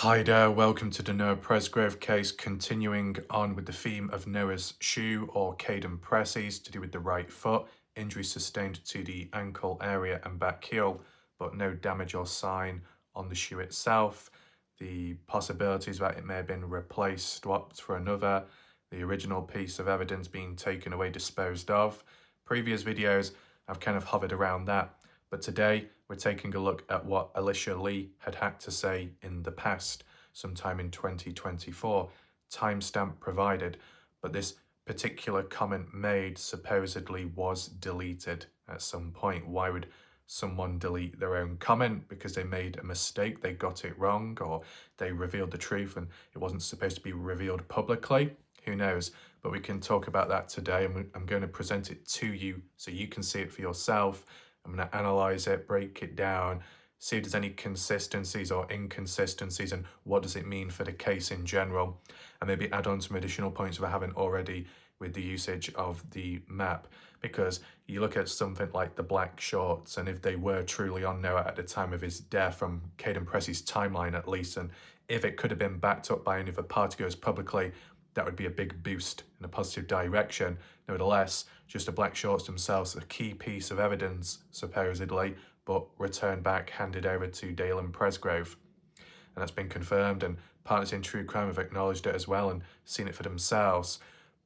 Hi there, welcome to the Noah Presgrove case, continuing on with the theme of Noah's shoe or Kaden Pressy's to do with the right foot, injury sustained to the ankle area and back heel, but no damage or sign on the shoe itself. The possibilities that it may have been replaced, swapped for another, the original piece of evidence being taken away, disposed of. Previous videos, I've kind of hovered around that. But today, we're taking a look at what Elisha Lee had to say in the past, sometime in 2024, timestamp provided. But this particular comment made supposedly was deleted at some point. Why would someone delete their own comment? Because they made a mistake, they got it wrong, or they revealed the truth and it wasn't supposed to be revealed publicly? Who knows? But we can talk about that today, and I'm going to present it to you so you can see it for yourself. I'm going to analyze it, break it down, see if there's any consistencies or inconsistencies and what does it mean for the case in general, and maybe add on some additional points if I haven't already with the usage of the map. Because you look at something like the black shorts, and if they were truly on Noah at the time of his death, from Kaden Pressy's timeline at least, and if it could have been backed up by any of the partygoers publicly, that would be a big boost in a positive direction. Nevertheless, just the black shorts themselves, a key piece of evidence, supposedly, but returned back, handed over to Dale and Presgrove. And that's been confirmed, and partners in true crime have acknowledged it as well and seen it for themselves.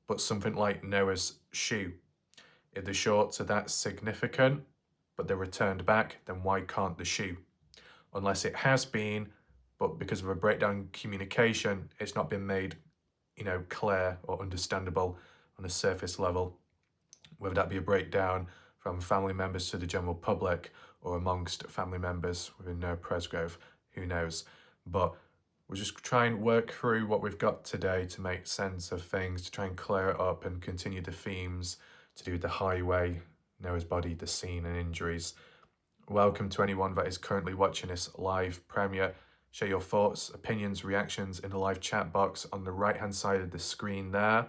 But something like Noah's shoe, if the shorts are that significant, but they're returned back, then why can't the shoe? Unless it has been, but because of a breakdown in communication, it's not been made clear or understandable on a surface level, whether that be a breakdown from family members to the general public or amongst family members within Noah Presgrove, who knows. But we'll just try and work through what we've got today to make sense of things, to try and clear it up and continue the themes to do with the highway, Noah's body, the scene and injuries. Welcome to anyone that is currently watching this live premiere. Share your thoughts, opinions, reactions in the live chat box on the right-hand side of the screen there.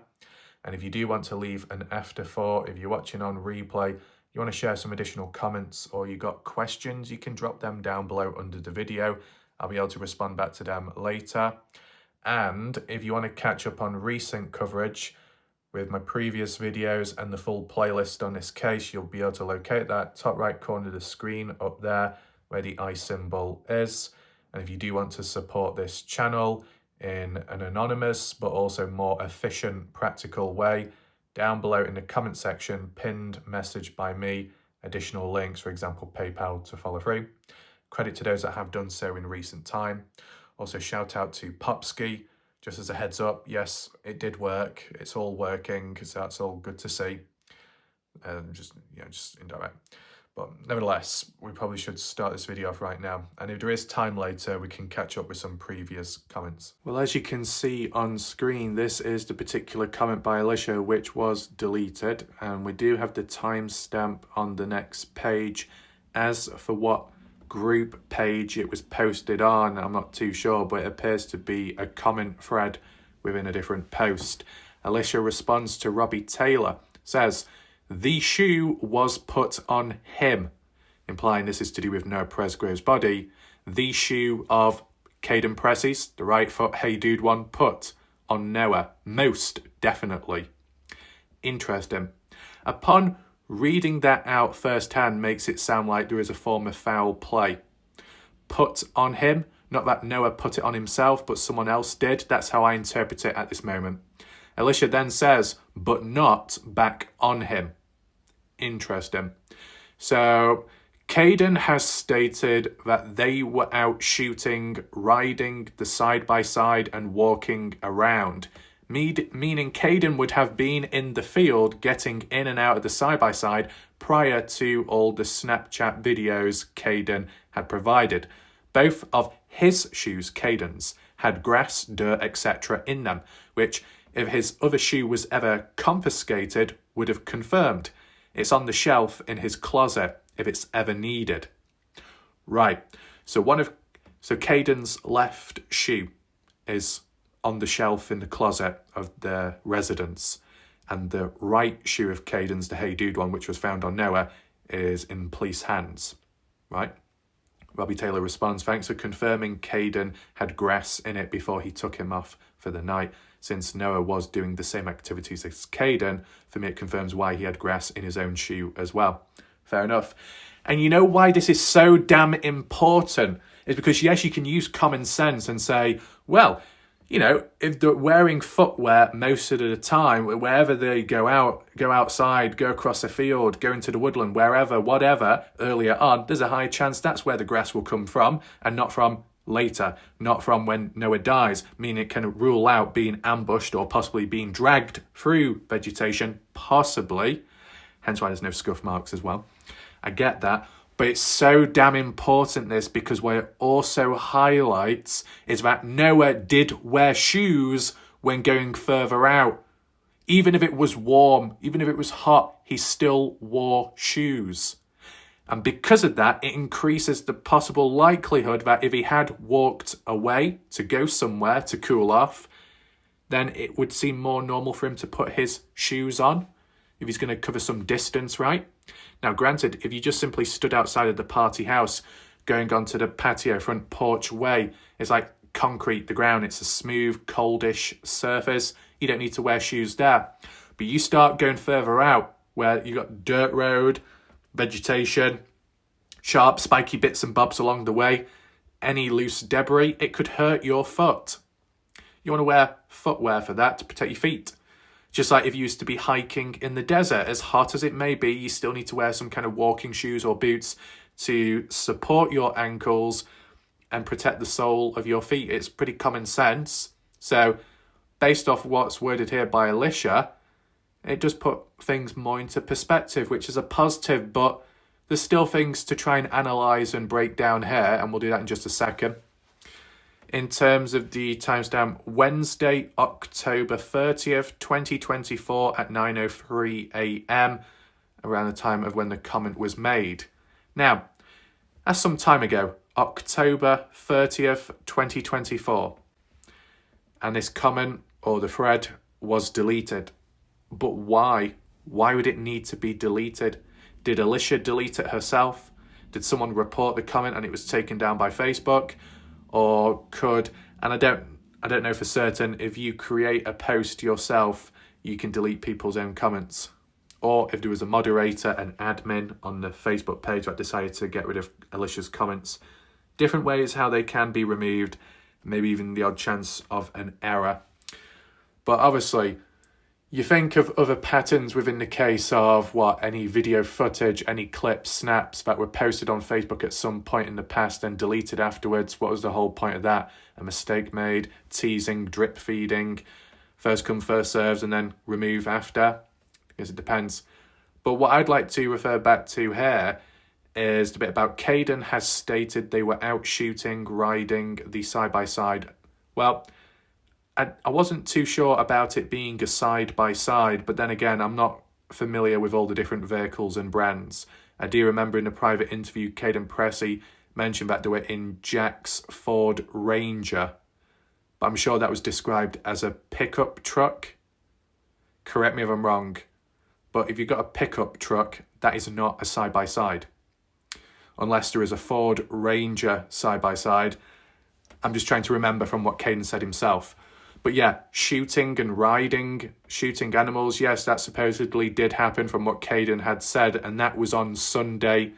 And if you do want to leave an afterthought, if you're watching on replay, you want to share some additional comments or you got questions, you can drop them down below under the video. I'll be able to respond back to them later. And if you want to catch up on recent coverage with my previous videos and the full playlist on this case, you'll be able to locate that top right corner of the screen up there where the I symbol is. And if you do want to support this channel in an anonymous but also more efficient, practical way, down below in the comment section, pinned message by me, additional links, for example, PayPal to follow through. Credit to those that have done so in recent time. Also shout out to Popsky, just as a heads up, yes, it did work. It's all working, so that's all good to see. Just indirect. But nevertheless, we probably should start this video off right now. And if there is time later, we can catch up with some previous comments. Well, as you can see on screen, this is the particular comment by Alicia, which was deleted. And we do have the timestamp on the next page. As for what group page it was posted on, I'm not too sure, but it appears to be a comment thread within a different post. Alicia responds to Robbie Taylor, says, "The shoe was put on him," implying this is to do with Noah Presgrove's body. The shoe of Kaden Pressy's, the right foot Hey Dude one, put on Noah, most definitely. Interesting. Upon reading that out firsthand makes it sound like there is a form of foul play. Put on him, not that Noah put it on himself, but someone else did. That's how I interpret it at this moment. Alicia then says, but not back on him. Interesting. So Kaden has stated that they were out shooting, riding the side-by-side and walking around, meaning Kaden would have been in the field getting in and out of the side-by-side prior to all the Snapchat videos Kaden had provided. Both of his shoes, Kaden's, had grass, dirt, etc. in them, which, if his other shoe was ever confiscated, would have confirmed. It's on the shelf in his closet if it's ever needed. Right, so Kaden's left shoe is on the shelf in the closet of the residence, and the right shoe of Kaden's, the Hey Dude one, which was found on Noah, is in police hands, right? Robbie Taylor responds, thanks for confirming Kaden had grass in it before he took him off for the night. Since Noah was doing the same activities as Kaden, for me it confirms why he had grass in his own shoe as well. Fair enough. And you know why this is so damn important? Is because, yes, you can use common sense and say, well, you know, if they're wearing footwear most of the time, wherever they go outside, go across a field, go into the woodland, wherever, whatever, earlier on, there's a high chance that's where the grass will come from and not from later, not from when Noah dies, meaning it can rule out being ambushed or possibly being dragged through vegetation, possibly, hence why there's no scuff marks as well. I get that. But it's so damn important, this, because what it also highlights is that Noah did wear shoes when going further out. Even if it was warm, even if it was hot, he still wore shoes. And because of that, it increases the possible likelihood that if he had walked away to go somewhere to cool off, then it would seem more normal for him to put his shoes on if he's going to cover some distance, right? Now, granted, if you just simply stood outside of the party house, going onto the patio front porch way, it's like concrete, the ground, it's a smooth, coldish surface. You don't need to wear shoes there. But you start going further out, where you got dirt road, vegetation, sharp, spiky bits and bobs along the way, any loose debris, it could hurt your foot. You want to wear footwear for that to protect your feet. Just like if you used to be hiking in the desert, as hot as it may be, you still need to wear some kind of walking shoes or boots to support your ankles and protect the sole of your feet. It's pretty common sense. So based off what's worded here by Alicia, it does put things more into perspective, which is a positive, but there's still things to try and analyse and break down here, and we'll do that in just a second. In terms of the timestamp, Wednesday, October 30th, 2024 at 9:03 a.m, around the time of when the comment was made. Now, that's some time ago, October 30th, 2024. And this comment or the thread was deleted. But why? Why would it need to be deleted? Did Alicia delete it herself? Did someone report the comment and it was taken down by Facebook? Or could, and I don't know for certain, if you create a post yourself, you can delete people's own comments. Or if there was a moderator, an admin on the Facebook page that decided to get rid of Alicia's comments. Different ways how they can be removed, maybe even the odd chance of an error. But obviously, you think of other patterns within the case of any video footage, any clips, snaps that were posted on Facebook at some point in the past and deleted afterwards. What was the whole point of that? A mistake made, teasing, drip feeding, first come, first serves, and then remove after? Because it depends. But what I'd like to refer back to here is the bit about Kaden has stated they were out shooting, riding the side-by-side. Well, I wasn't too sure about it being a side-by-side, but then again, I'm not familiar with all the different vehicles and brands. I do remember in a private interview, Kaden Pressy mentioned that they were in Jack's Ford Ranger, but I'm sure that was described as a pickup truck. Correct me if I'm wrong, but if you've got a pickup truck, that is not a side-by-side. Unless there is a Ford Ranger side-by-side. I'm just trying to remember from what Kaden said himself. But yeah, shooting and riding, shooting animals, yes, that supposedly did happen from what Kaden had said, and that was on Sunday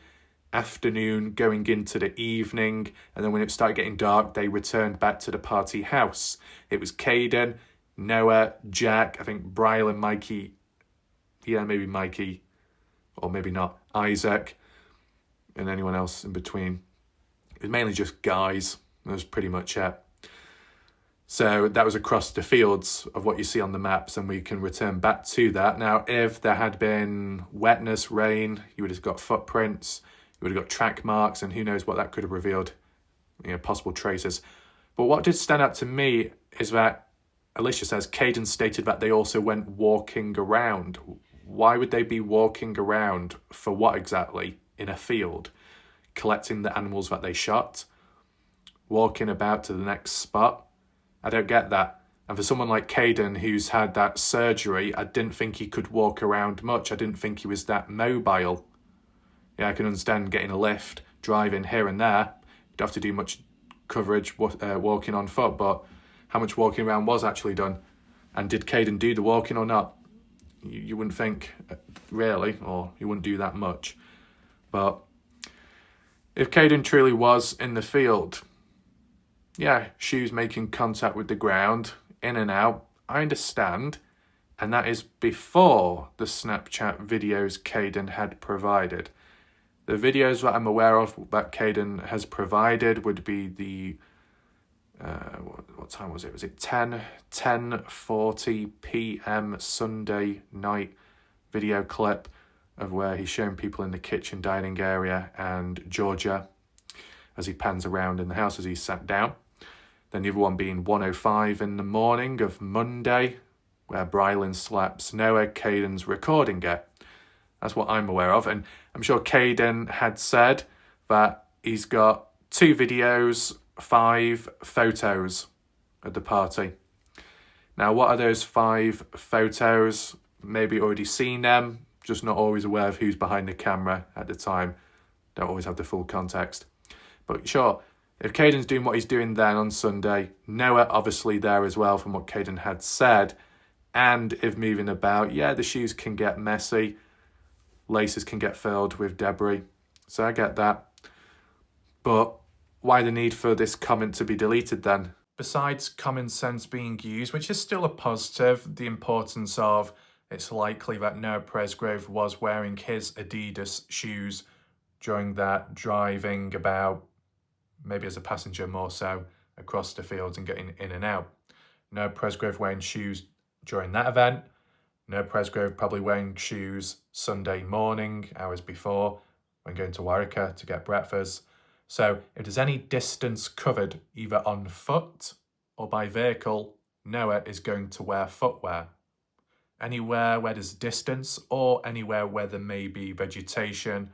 afternoon going into the evening, and then when it started getting dark, they returned back to the party house. It was Kaden, Noah, Jack, I think Bryle and Mikey, maybe Mikey, or maybe not, Isaac, and anyone else in between. It was mainly just guys, that was pretty much it. So that was across the fields of what you see on the maps, and we can return back to that. Now, if there had been wetness, rain, you would have got footprints, you would have got track marks, and who knows what that could have revealed, possible traces. But what did stand out to me is that Alicia says Kaden stated that they also went walking around. Why would they be walking around? For what exactly? In a field? Collecting the animals that they shot? Walking about to the next spot? I don't get that. And for someone like Kaden, who's had that surgery, I didn't think he could walk around much. I didn't think he was that mobile. Yeah, I can understand getting a lift, driving here and there. have to do much coverage walking on foot, but how much walking around was actually done? And did Kaden do the walking or not? You wouldn't think, really, or you wouldn't do that much. But if Kaden truly was in the field, yeah, shoes making contact with the ground, in and out, I understand. And that is before the Snapchat videos Kaden had provided. The videos that I'm aware of that Kaden has provided would be the, what time was it? Was it 10:40 p.m. Sunday night video clip of where he's showing people in the kitchen dining area and Georgia as he pans around in the house as he's sat down. Then the other one being 1:05 in the morning of Monday, where Brylan slaps Noah, Kaden's recording it. That's what I'm aware of. And I'm sure Kaden had said that he's got 2 videos, 5 photos at the party. Now, what are those 5 photos? Maybe already seen them, just not always aware of who's behind the camera at the time. Don't always have the full context. But sure, if Kaden's doing what he's doing then on Sunday, Noah obviously there as well from what Kaden had said. And if moving about, yeah, the shoes can get messy. Laces can get filled with debris. So I get that. But why the need for this comment to be deleted then? Besides common sense being used, which is still a positive, the importance of it's likely that Noah Presgrove was wearing his Adidas shoes during that driving about, maybe as a passenger more so, across the fields and getting in and out. Noah Presgrove wearing shoes during that event. Noah Presgrove probably wearing shoes Sunday morning, hours before, when going to Warwick to get breakfast. So if there's any distance covered, either on foot or by vehicle, Noah is going to wear footwear. Anywhere where there's distance or anywhere where there may be vegetation,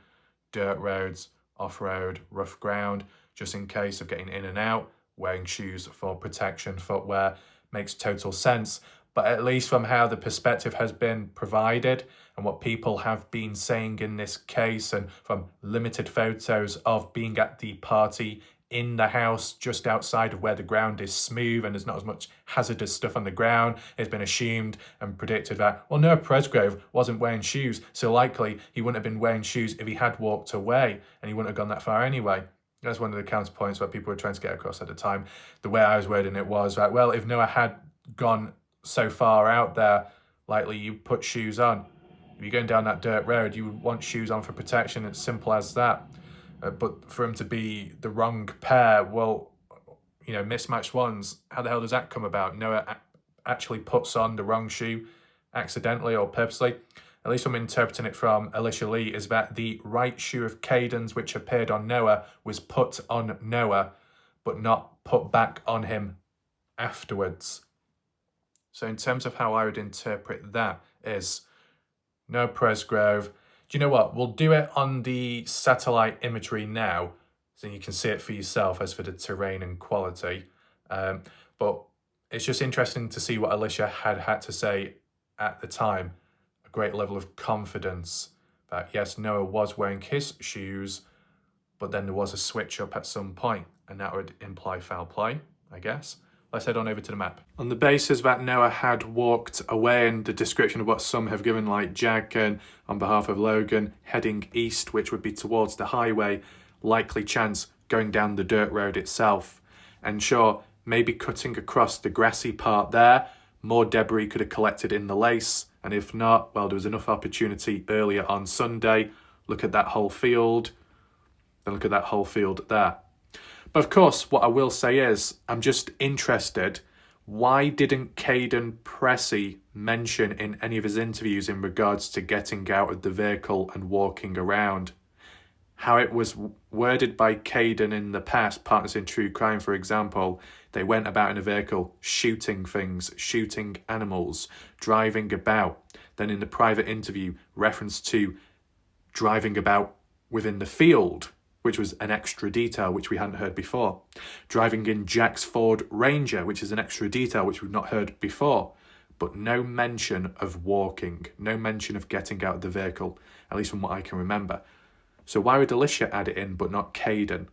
dirt roads, off-road, rough ground, just in case of getting in and out, wearing shoes for protection, footwear, makes total sense. But at least from how the perspective has been provided and what people have been saying in this case, and from limited photos of being at the party in the house just outside of where the ground is smooth and there's not as much hazardous stuff on the ground, it's been assumed and predicted that, well, Noah Presgrove wasn't wearing shoes, so likely he wouldn't have been wearing shoes if he had walked away, and he wouldn't have gone that far anyway. That's one of the counterpoints that people were trying to get across at the time. The way I was wording it was that, well, if Noah had gone so far out there, likely you put shoes on. If you're going down that dirt road, you would want shoes on for protection. It's simple as that. But for him to be the wrong pair, well, you know, mismatched ones, how the hell does that come about? Noah actually puts on the wrong shoe accidentally or purposely. At least I'm interpreting it from Elisha Lee, is that the right shoe of Kaden's, which appeared on Noah, was put on Noah, but not put back on him afterwards. So in terms of how I would interpret that is, Noah Presgrove, do you know what? We'll do it on the satellite imagery now, so you can see it for yourself as for the terrain and quality. But it's just interesting to see what Alicia had to say at the time. A great level of confidence that, yes, Noah was wearing his shoes, but then there was a switch up at some point, and that would imply foul play, I guess. Let's head on over to the map. On the basis that Noah had walked away, and the description of what some have given, like Jack and on behalf of Logan, heading east, which would be towards the highway, likely chance going down the dirt road itself. And sure, maybe cutting across the grassy part there, more debris could have collected in the lace. And if not, well, there was enough opportunity earlier on Sunday. Look at that whole field. Then look at that whole field there. But of course, what I will say is, I'm just interested, why didn't Kaden Pressy mention in any of his interviews in regards to getting out of the vehicle and walking around? How it was worded by Kaden in the past, Partners in True Crime, for example, they went about in a vehicle, shooting things, shooting animals, driving about. Then in the private interview, reference to driving about within the field, which was an extra detail which we hadn't heard before. Driving in Jack's Ford Ranger, which is an extra detail which we've not heard before. But no mention of walking, no mention of getting out of the vehicle, at least from what I can remember. So why would Alicia add it in but not Kaden?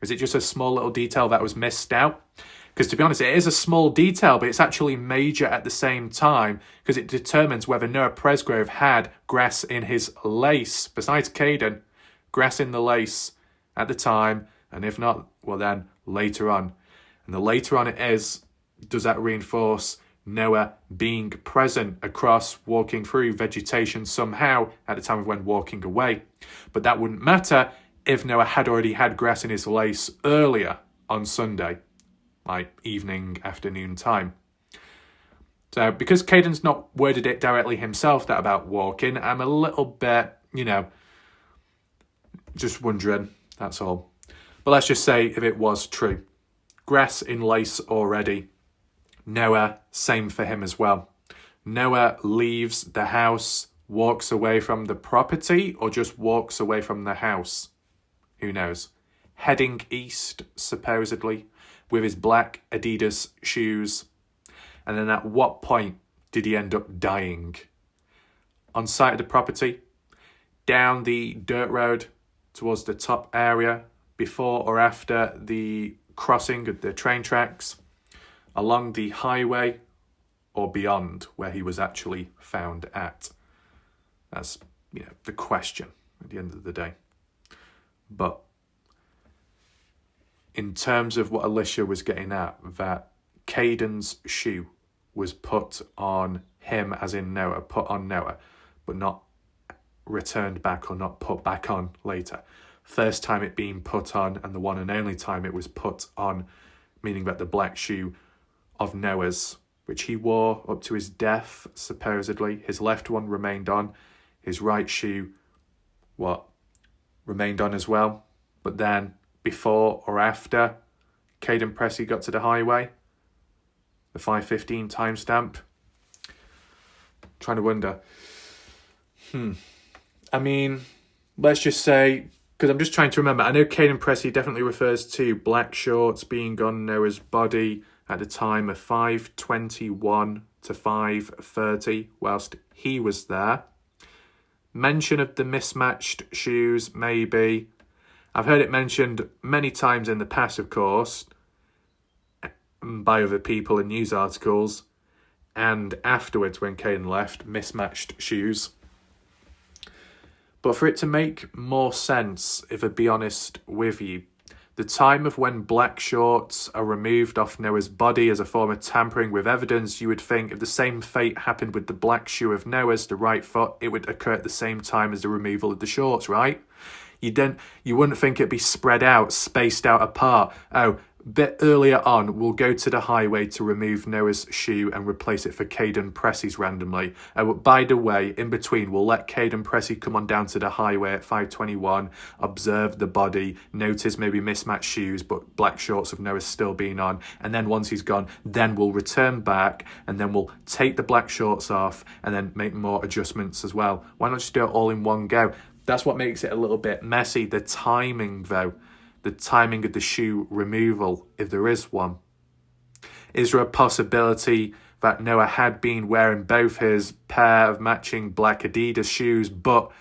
Or is it just a small little detail that was missed out? Because to be honest, it is a small detail, but it's actually major at the same time because it determines whether Noah Presgrove had grass in his lace. Besides Kaden, grass in the lace at the time, and if not, well then later on. And the later on it is, does that reinforce Noah being present across walking through vegetation somehow at the time of when walking away? But that wouldn't matter if Noah had already had grass in his lace earlier on Sunday, like evening, afternoon time. So because Kaden's not worded it directly himself that about walking, I'm a little bit, just wondering, that's all. But let's just say if it was true. Grass in lace already. Noah, same for him as well. Noah leaves the house, walks away from the property, or just walks away from the house. Who knows? Heading east, supposedly, with his black Adidas shoes. And then at what point did he end up dying? On site of the property, down the dirt road towards the top area, before or after the crossing of the train tracks, along the highway, or beyond where he was actually found at. That's, the question at the end of the day. But in terms of what Alicia was getting at, that Kaden's shoe was put on him, as in Noah, put on Noah, but not returned back or not put back on later. First time it being put on, and the one and only time it was put on, meaning that the black shoe of Noah's, which he wore up to his death, supposedly. His left one remained on. His right shoe, remained on as well. But then, before or after Kaden Pressy got to the highway, the 5:15 timestamp, trying to wonder. I mean, let's just say, because I'm just trying to remember, I know Kaden Pressy definitely refers to black shorts being on Noah's body at the time of 5:21 to 5:30 whilst he was there. Mention of the mismatched shoes, maybe. I've heard it mentioned many times in the past, of course, by other people in news articles, and afterwards when Kaden left, mismatched shoes. But for it to make more sense, if I be honest with you, the time of when black shorts are removed off Noah's body as a form of tampering with evidence, you would think if the same fate happened with the black shoe of Noah's, the right foot, it would occur at the same time as the removal of the shorts, right? You wouldn't think it'd be spread out, spaced out apart. Oh, a bit earlier on, we'll go to the highway to remove Noah's shoe and replace it for Kaden Pressy's randomly. By the way, in between, we'll let Kaden Pressy come on down to the highway at 5:21, observe the body, notice maybe mismatched shoes, but black shorts of Noah's still being on. And then once he's gone, then we'll return back and then we'll take the black shorts off and then make more adjustments as well. Why not just do it all in one go? That's what makes it a little bit messy. The timing, though. The timing of the shoe removal, if there is one. Is there a possibility that Noah had been wearing both his pair of matching black Adidas shoes, but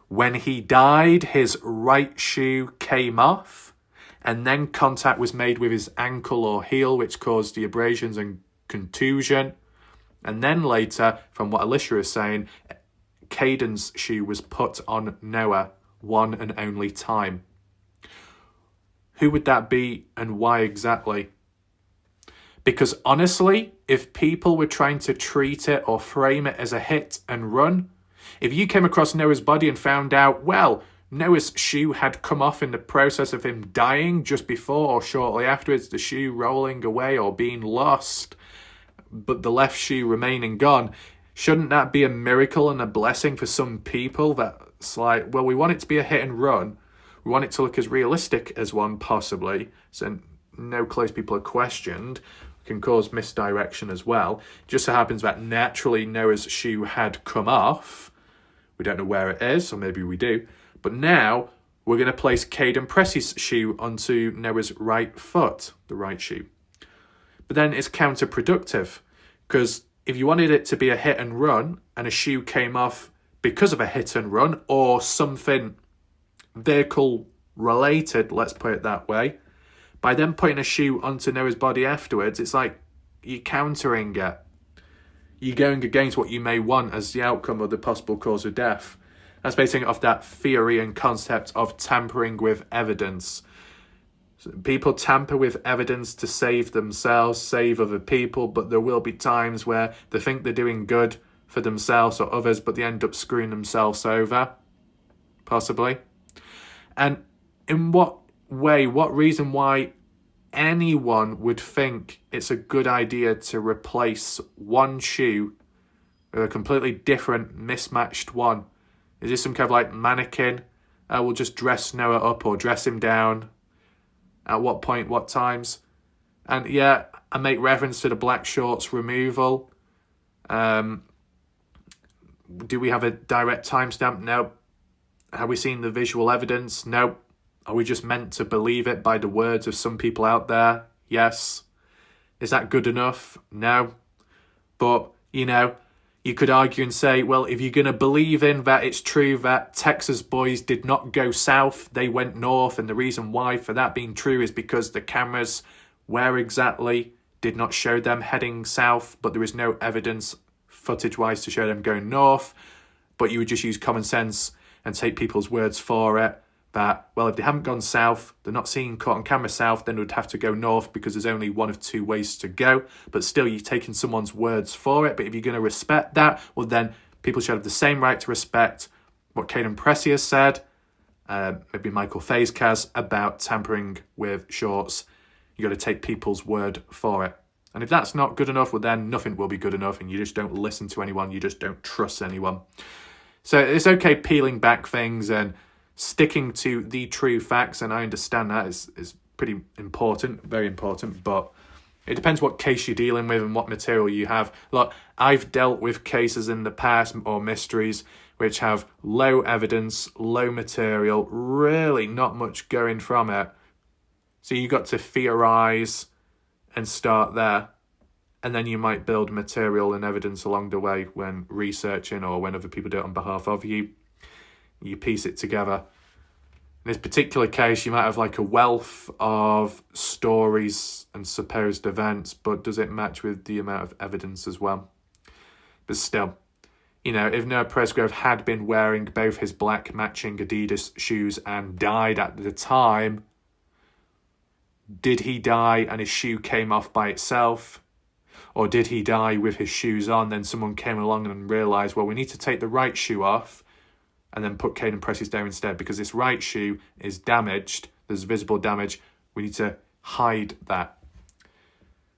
when he died, his right shoe came off, and then contact was made with his ankle or heel, which caused the abrasions and contusion, and then later, from what Alicia is saying, Kaden's shoe was put on Noah one and only time. Who would that be and why exactly? Because honestly, if people were trying to treat it or frame it as a hit and run, if you came across Noah's body and found out, well, Noah's shoe had come off in the process of him dying just before or shortly afterwards, the shoe rolling away or being lost, but the left shoe remaining gone, shouldn't that be a miracle and a blessing for some people? That's like, well, we want it to be a hit and run. We want it to look as realistic as one possibly, so no close people are questioned. Can cause misdirection as well. Just so happens that naturally Noah's shoe had come off. We don't know where it is, or maybe we do. But now we're going to place Kaden Pressy's shoe onto Noah's right foot, the right shoe. But then it's counterproductive, because if you wanted it to be a hit and run, and a shoe came off because of a hit and run, or something vehicle related, let's put it that way, By then putting a shoe onto Noah's body afterwards, it's like you're countering it. You're going against what you may want as the outcome of the possible cause of death. That's basing it off that theory and concept of tampering with evidence. So people tamper with evidence to save themselves, save other people, but there will be times where they think they're doing good for themselves or others, but they end up screwing themselves over, possibly. And in what reason why anyone would think it's a good idea to replace one shoe with a completely different, mismatched one? Is this some kind of like mannequin? We'll just dress Noah up or dress him down. At what point, what times? And yeah, I make reference to the black shorts removal. Do we have a direct timestamp? No. Have we seen the visual evidence? No. Are we just meant to believe it by the words of some people out there? Yes. Is that good enough? No. But, you could argue and say, well, if you're going to believe in that it's true that Texas boys did not go south, they went north, and the reason why for that being true is because the cameras, where exactly, did not show them heading south, but there is no evidence footage-wise to show them going north, but you would just use common sense and take people's words for it, that, well, if they haven't gone south, they're not seeing caught on camera south, then they would have to go north because there's only one of two ways to go. But still, you're taking someone's words for it. But if you're going to respect that, well, then people should have the same right to respect what Kaden Pressy has said, maybe Michael Fazkaz, about tampering with shorts. You got to take people's word for it. And if that's not good enough, well, then nothing will be good enough, and you just don't listen to anyone. You just don't trust anyone. So it's okay peeling back things and sticking to the true facts, and I understand that is pretty important, very important, but it depends what case you're dealing with and what material you have. Look, I've dealt with cases in the past or mysteries which have low evidence, low material, really not much going from it. So you got to theorize and start there, and then you might build material and evidence along the way when researching or when other people do it on behalf of you. You piece it together. In this particular case, you might have like a wealth of stories and supposed events, but does it match with the amount of evidence as well? But still, if Noah Presgrove had been wearing both his black matching Adidas shoes and died at the time, did he die and his shoe came off by itself? Or did he die with his shoes on, then someone came along and realised, well, we need to take the right shoe off and then put Kaden Pressy's down instead because this right shoe is damaged. There's visible damage. We need to hide that.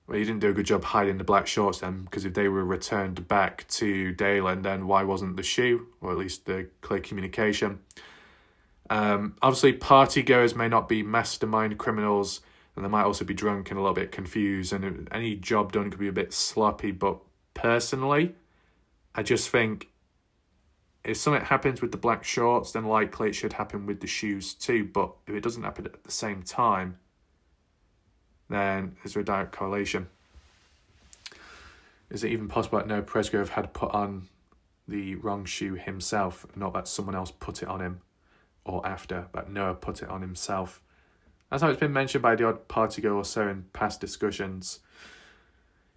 Well, you didn't do a good job hiding the black shorts then, because if they were returned back to Dalen, then why wasn't the shoe, or at least the clear communication? Obviously, partygoers may not be mastermind criminals, and they might also be drunk and a little bit confused, and any job done could be a bit sloppy, but personally, I just think if something happens with the black shorts, then likely it should happen with the shoes too. But if it doesn't happen at the same time, then is there a direct correlation? Is it even possible that Noah Presgrove had put on the wrong shoe himself, not that someone else put it on him, or after, that Noah put it on himself? That's how it's been mentioned by the odd partygoer or so in past discussions.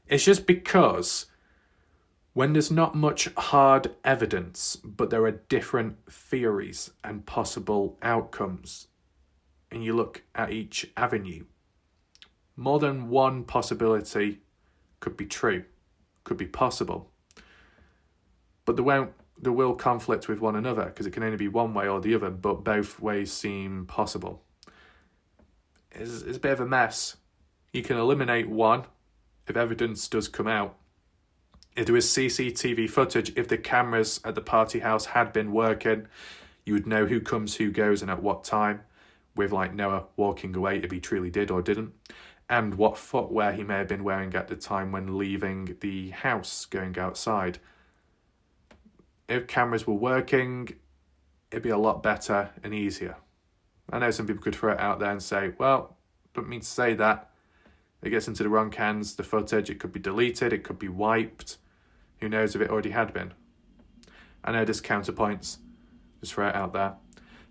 It's just because when there's not much hard evidence, but there are different theories and possible outcomes, and you look at each avenue, more than one possibility could be true, could be possible. But there will conflict with one another, because it can only be one way or the other, but both ways seem possible. It's a bit of a mess. You can eliminate one if evidence does come out. If there was CCTV footage, if the cameras at the party house had been working, you would know who comes, who goes, and at what time, with like Noah walking away if he truly did or didn't, and what footwear he may have been wearing at the time when leaving the house, going outside. If cameras were working, it'd be a lot better and easier. I know some people could throw it out there and say, well, don't mean to say that. It gets into the wrong hands, the footage, it could be deleted, it could be wiped. Who knows if it already had been? I know there's counterpoints, just throw it out there.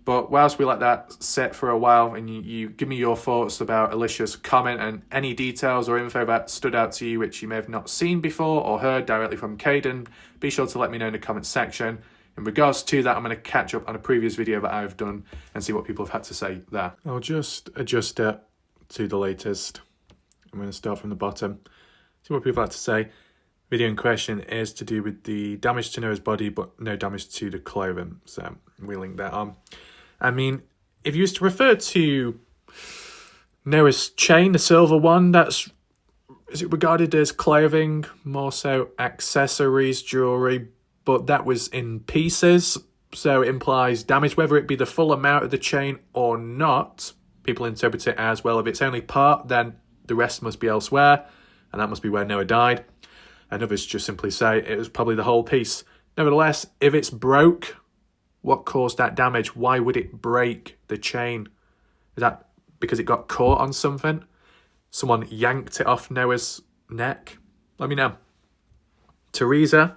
But whilst we let that sit for a while and you give me your thoughts about Alicia's comment and any details or info that stood out to you which you may have not seen before or heard directly from Kaden, be sure to let me know in the comment section. In regards to that, I'm going to catch up on a previous video that I've done and see what people have had to say there. I'll just adjust it to the latest. I'm going to start from the bottom. See what people have to say. Video in question is to do with the damage to Noah's body but no damage to the clothing. So we link that on. I mean, if you used to refer to Noah's chain, the silver one, is it regarded as clothing, more so accessories, jewellery, but that was in pieces, so it implies damage, whether it be the full amount of the chain or not. People interpret it as, well, if it's only part, then the rest must be elsewhere, and that must be where Noah died. And others just simply say it was probably the whole piece. Nevertheless, if it's broke, what caused that damage? Why would it break the chain? Is that because it got caught on something? Someone yanked it off Noah's neck? Let me know. Teresa,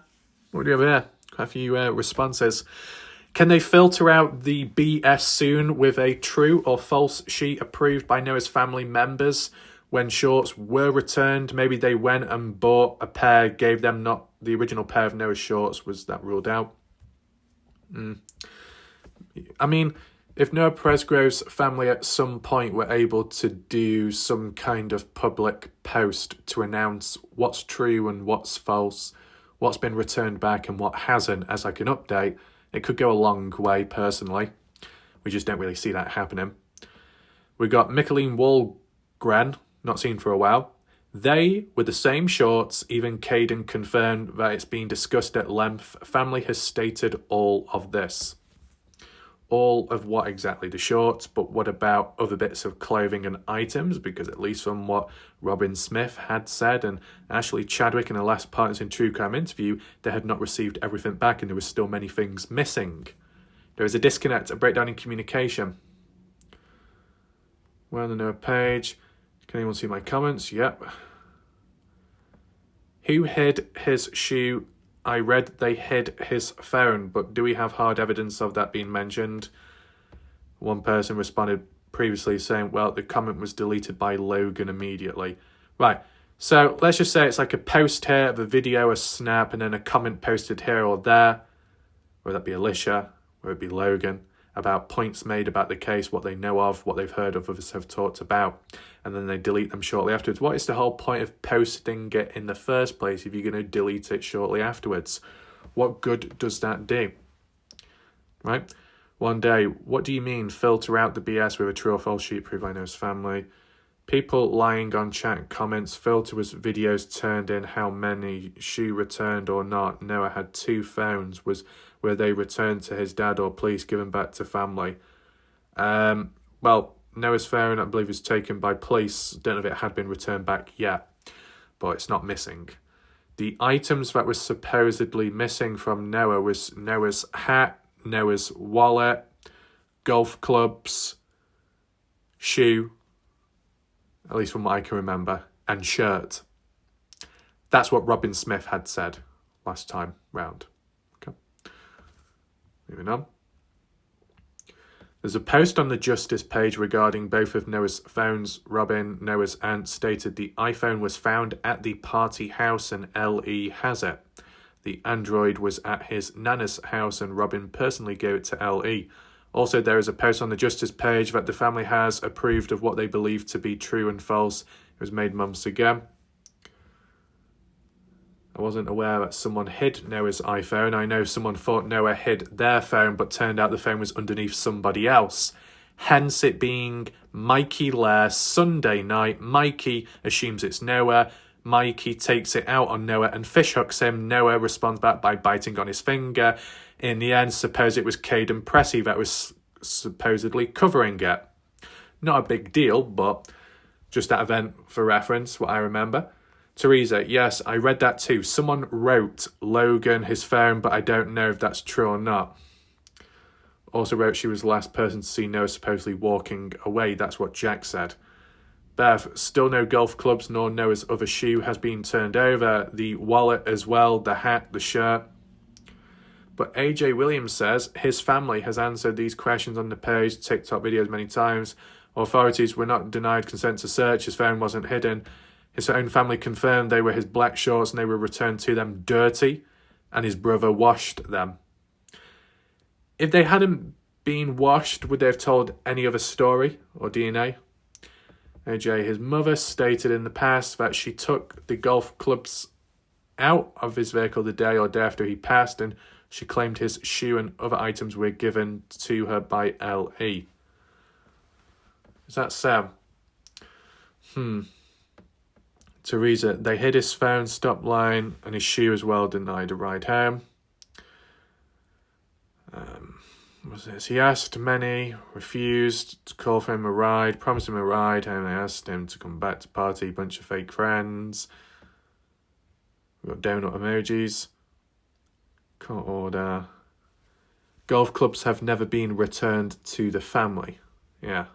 what do you have here? Quite a few responses. Can they filter out the BS soon with a true or false sheet approved by Noah's family members? When shorts were returned, maybe they went and bought a pair, gave them not the original pair of Noah's shorts. Was that ruled out? I mean, if Noah Presgrove's family at some point were able to do some kind of public post to announce what's true and what's false, what's been returned back and what hasn't, as like an update, it could go a long way, personally. We just don't really see that happening. We got Mickaleen Wallgren, not seen for a while. They were the same shorts. Even Kaden confirmed that it's been discussed at length. Family has stated all of this. All of what exactly? The shorts, but what about other bits of clothing and items? Because at least from what Robin Smith had said and Ashley Chadwick in the last Partners in True Crime interview, they had not received everything back and there were still many things missing. There is a disconnect, a breakdown in communication. We're on the Noah page. Can anyone see my comments? Yep. Who hid his shoe? I read they hid his phone, but do we have hard evidence of that being mentioned? One person responded previously saying, well, the comment was deleted by Logan immediately. Right, so let's just say it's like a post here of a video, a snap, and then a comment posted here or there. Whether that be Alicia, whether it be Logan, about points made about the case, what they know of, what they've heard of, others have talked about, and then they delete them shortly afterwards. What is the whole point of posting it in the first place if you're going to delete it shortly afterwards? What good does that do? Right? One day, what do you mean filter out the BS with a true or false sheet proved by Noah's family? People lying on chat comments, filter was videos turned in, how many, shoe returned or not. Noah had 2 phones, were they returned to his dad or police given back to family? Well, Noah's phone, I believe, was taken by police. Don't know if it had been returned back yet, but it's not missing. The items that were supposedly missing from Noah was Noah's hat, Noah's wallet, golf clubs, shoe, at least from what I can remember, and shirt. That's what Robin Smith had said last time round. Okay. Moving on. There's a post on the Justice page regarding both of Noah's phones. Robin, Noah's aunt, stated the iPhone was found at the party house and L.E. has it. The Android was at his nana's house and Robin personally gave it to L.E. Also, there is a post on the Justice page that the family has approved of what they believe to be true and false. It was made months ago. I wasn't aware that someone hid Noah's iPhone. I know someone thought Noah hid their phone, but turned out the phone was underneath somebody else. Hence it being Mikey Lair Sunday night. Mikey assumes it's Noah. Mikey takes it out on Noah and fishhooks him. Noah responds back by biting on his finger. In the end, suppose it was Kaden Pressy that was supposedly covering it. Not a big deal, but just that event for reference, what I remember. Teresa, yes, I read that too. Someone wrote Logan his phone, but I don't know if that's true or not. Also wrote she was the last person to see Noah supposedly walking away. That's what Jack said. Bev, still no golf clubs nor Noah's other shoe has been turned over. The wallet as well, the hat, the shirt. But AJ Williams says his family has answered these questions on the page, TikTok videos many times. Authorities were not denied consent to search. His phone wasn't hidden. His own family confirmed they were his black shorts and they were returned to them dirty, and his brother washed them. If they hadn't been washed, would they have told any other story or DNA? AJ, his mother, stated in the past that she took the golf clubs out of his vehicle the day or day after he passed, and she claimed his shoe and other items were given to her by L.E. Is that Sam? Teresa, they hid his phone, stop lying, and his shoe as well, denied a ride home. Was this? He asked many, refused to call for him a ride, promised him a ride, and they asked him to come back to party, bunch of fake friends. We've got donut emojis. Court order. Golf clubs have never been returned to the family. Yeah.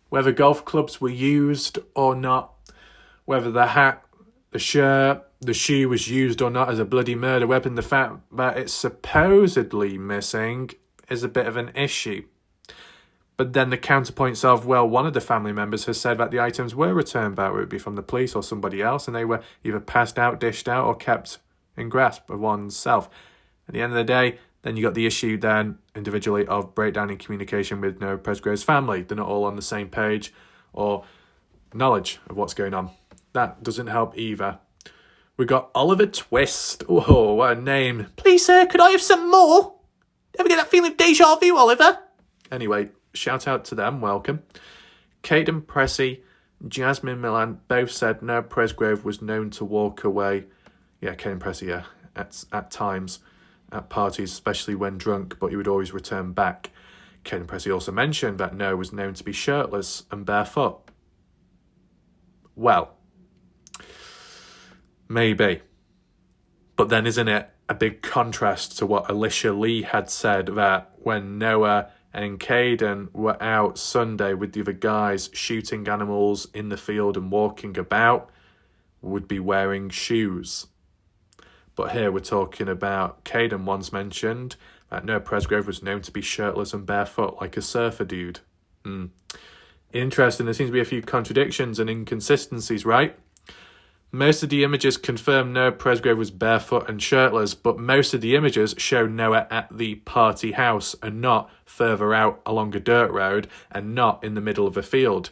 Whether golf clubs were used or not, whether the hat, the shirt, the shoe was used or not as a bloody murder weapon, the fact that it's supposedly missing is a bit of an issue. But then the counterpoints of, well, one of the family members has said that the items were returned back, whether it be from the police or somebody else, and they were either passed out, dished out, or kept in grasp of oneself. At the end of the day, then you got the issue then individually of breakdown in communication with Noah Presgrove's family. They're not all on the same page or knowledge of what's going on. That doesn't help either. We got Oliver Twist. Oh, what a name. Please, sir, could I have some more? Ever get that feeling of deja vu, Oliver? Anyway, shout out to them. Welcome. Kaden, Pressy, Jasmine Milan both said Noah Presgrove was known to walk away. Yeah, Kaden Pressy, yeah, at times, at parties, especially when drunk, but he would always return back. Kaden Pressy also mentioned that Noah was known to be shirtless and barefoot. Well, maybe. But then isn't it a big contrast to what Elisha Lee had said, that when Noah and Kaden were out Sunday with the other guys shooting animals in the field and walking about, would be wearing shoes. But here we're talking about Kaden once mentioned that Noah Presgrove was known to be shirtless and barefoot like a surfer dude. Interesting, there seems to be a few contradictions and inconsistencies, right? Most of the images confirm Noah Presgrove was barefoot and shirtless, but most of the images show Noah at the party house and not further out along a dirt road and not in the middle of a field.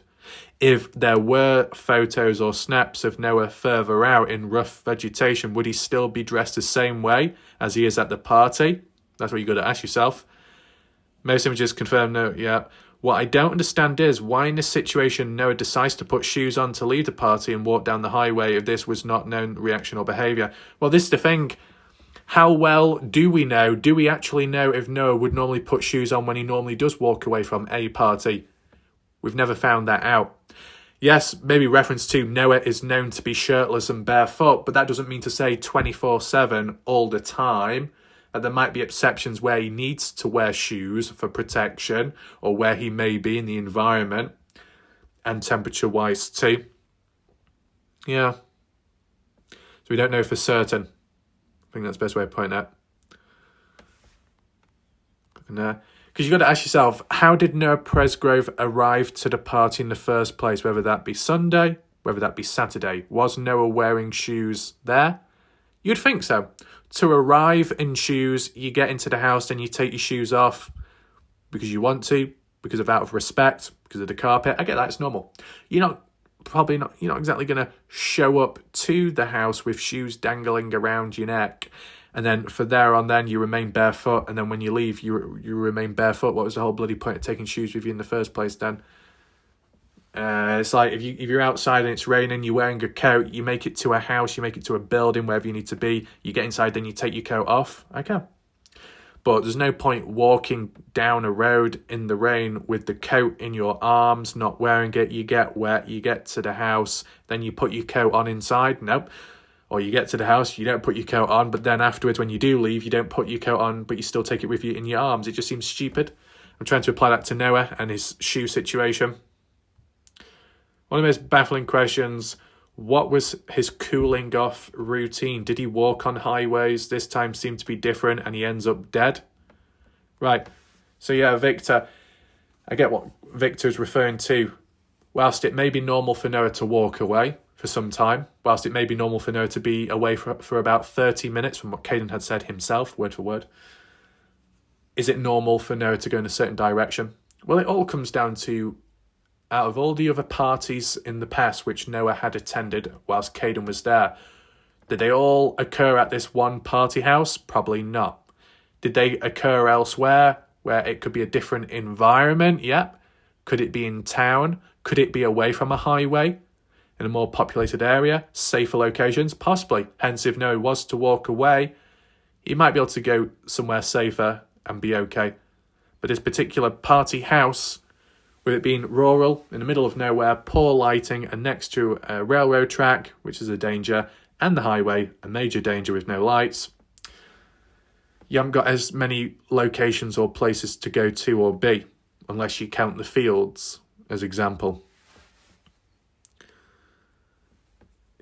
If there were photos or snaps of Noah further out in rough vegetation, would he still be dressed the same way as he is at the party? That's what you got to ask yourself. Most images confirm Noah, yeah. What I don't understand is why in this situation Noah decides to put shoes on to leave the party and walk down the highway if this was not known reaction or behaviour. Well, this is the thing. How well do we know? Do we actually know if Noah would normally put shoes on when he normally does walk away from a party? We've never found that out. Yes, maybe reference to Noah is known to be shirtless and barefoot, but that doesn't mean to say 24/7 all the time. And there might be exceptions where he needs to wear shoes for protection or where he may be in the environment and temperature-wise too. Yeah. So we don't know for certain. I think that's the best way of putting that. Because you've got to ask yourself, how did Noah Presgrove arrive to the party in the first place, whether that be Sunday, whether that be Saturday? Was Noah wearing shoes there? You'd think so. To arrive in shoes, you get into the house and you take your shoes off because you want to, because of out of respect, because of the carpet. I get that, it's normal. You're not exactly going to show up to the house with shoes dangling around your neck. And then for there on then, you remain barefoot. And then when you leave, you remain barefoot. What was the whole bloody point of taking shoes with you in the first place then? It's like if you're outside and it's raining, you're wearing a coat, you make it to a house, you make it to a building, wherever you need to be, you get inside, then you take your coat off. Okay. But there's no point walking down a road in the rain with the coat in your arms, not wearing it. You get wet, you get to the house, then you put your coat on inside. Nope. Or you get to the house, you don't put your coat on, but then afterwards when you do leave, you don't put your coat on, but you still take it with you in your arms. It just seems stupid. I'm trying to apply that to Noah and his shoe situation. One of the most baffling questions, What was his cooling off routine? Did he walk on highways? This time seemed to be different and he ends up dead. Right. So yeah, Victor, I get what Victor's referring to. Whilst it may be normal for Noah to walk away for some time, whilst it may be normal for Noah to be away for about 30 minutes from what Kaden had said himself, word for word, is it normal for Noah to go in a certain direction? Well, it all comes down to, out of all the other parties in the past which Noah had attended whilst Kaden was there, did they all occur at this one party house? Probably not. Did they occur elsewhere where it could be a different environment? Yep. Could it be in town? Could it be away from a highway? In a more populated area? Safer locations? Possibly. Hence, if Noah was to walk away, he might be able to go somewhere safer and be okay. But this particular party house, with it being rural, in the middle of nowhere, poor lighting, and next to a railroad track, which is a danger, and the highway, a major danger with no lights, you haven't got as many locations or places to go to or be, unless you count the fields as example.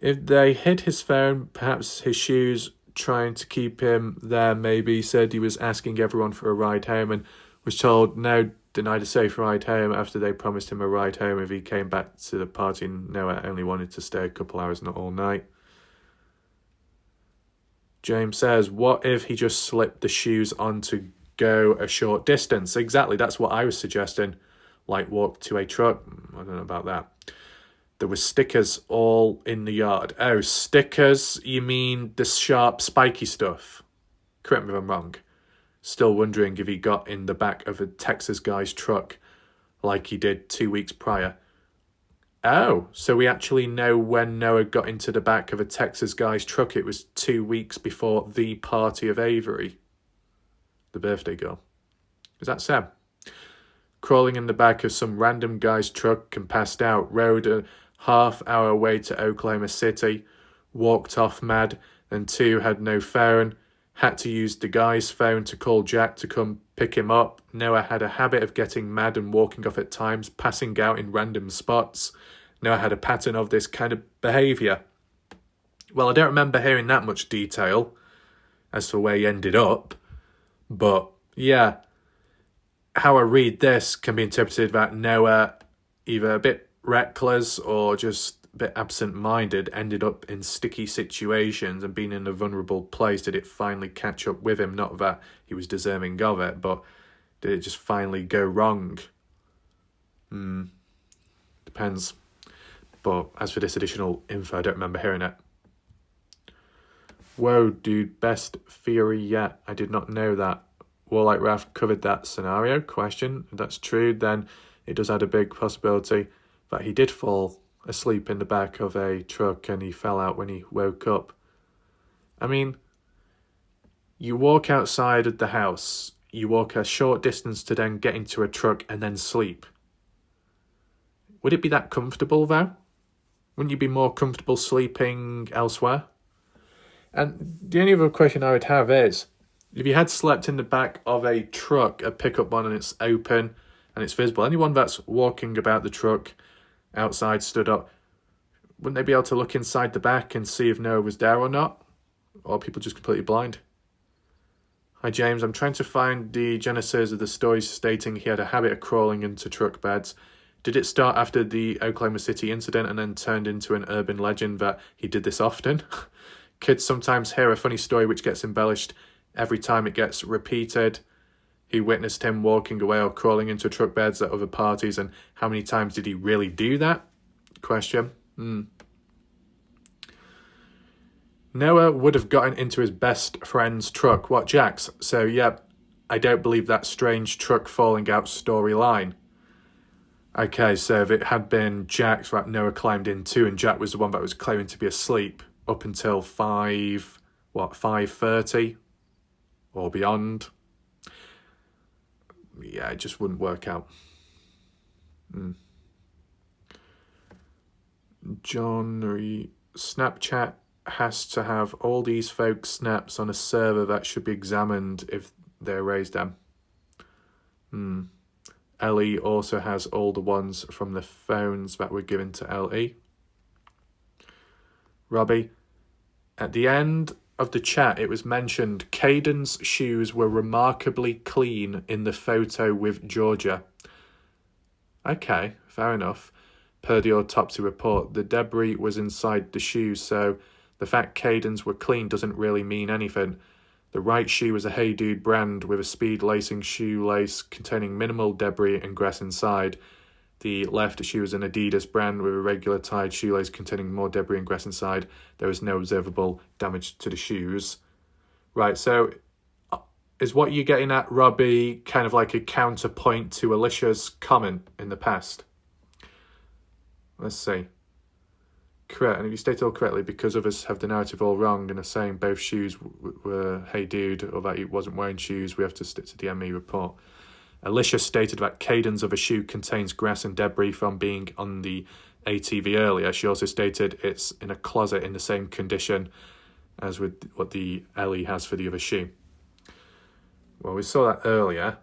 If they hid his phone, perhaps his shoes, trying to keep him there, maybe. Said he was asking everyone for a ride home and was told no, denied a safe ride home after they promised him a ride home if he came back to the party and Noah only wanted to stay a couple hours, not all night. James says, what if he just slipped the shoes on to go a short distance? Exactly, that's what I was suggesting. Like walk to a truck. I don't know about that. There were stickers all in the yard. Oh, stickers? You mean the sharp, spiky stuff? Correct me if I'm wrong. Still wondering if he got in the back of a Texas guy's truck like he did 2 weeks prior. Oh, so we actually know when Noah got into the back of a Texas guy's truck. It was 2 weeks before the party of Avery, the birthday girl. Is that Sam? Crawling in the back of some random guy's truck and passed out. Rode a half-hour way to Oklahoma City. Walked off mad. Then 2 had no phone. Had to use the guy's phone to call Jack to come pick him up. Noah had a habit of getting mad and walking off at times, passing out in random spots. Noah had a pattern of this kind of behaviour. Well, I don't remember hearing that much detail as to where he ended up. But, yeah, how I read this can be interpreted that Noah, either a bit reckless or just a bit absent-minded, ended up in sticky situations and being in a vulnerable place. Did it finally catch up with him? Not that he was deserving of it, but did it just finally go wrong? Depends. But as for this additional info, I don't remember hearing it. Whoa, dude, best theory yet. I did not know that. Warlike Raph covered that scenario. Question. If that's true, then it does add a big possibility that he did fall asleep in the back of a truck and he fell out when he woke up. I mean, you walk outside of the house, you walk a short distance to then get into a truck and then sleep. Would it be that comfortable, though? Wouldn't you be more comfortable sleeping elsewhere? And the only other question I would have is, if you had slept in the back of a truck, a pickup one, and it's open and it's visible, anyone that's walking about the truck outside stood up, wouldn't they be able to look inside the back and see if Noah was there or not? Or are people just completely blind? Hi James, I'm trying to find the genesis of the story stating he had a habit of crawling into truck beds. Did it start after the Oklahoma City incident and then turned into an urban legend that he did this often? Kids sometimes hear a funny story which gets embellished every time it gets repeated. He witnessed him walking away or crawling into truck beds at other parties, and how many times did he really do that? Question. Noah would have gotten into his best friend's truck. What, Jack's? So, yeah, I don't believe that strange truck falling out storyline. Okay, so if it had been Jack's that Noah climbed into and Jack was the one that was claiming to be asleep up until 5:30 or beyond, yeah, it just wouldn't work out. John, Snapchat has to have all these folks' snaps on a server that should be examined if they erase them. Ellie also has all the ones from the phones that were given to LE. Robbie. At the end of the chat, it was mentioned Kaden's shoes were remarkably clean in the photo with Georgia. Okay, fair enough. Per the autopsy report, the debris was inside the shoes, so the fact Kaden's were clean doesn't really mean anything. The right shoe was a Hey Dude brand with a speed lacing shoelace containing minimal debris and grass inside. The left shoe is an Adidas brand with a regular tied shoelace containing more debris and grass inside. There is no observable damage to the shoes. Right, so is what you're getting at, Robbie, kind of like a counterpoint to Alicia's comment in the past? Let's see. Correct, and if you state it all correctly, because others have the narrative all wrong and are saying both shoes were Hey Dude or that he wasn't wearing shoes, we have to stick to the ME report. Alicia stated that Kaden's other shoe contains grass and debris from being on the ATV earlier. She also stated it's in a closet in the same condition as with what the Ellie has for the other shoe. Well, we saw that earlier,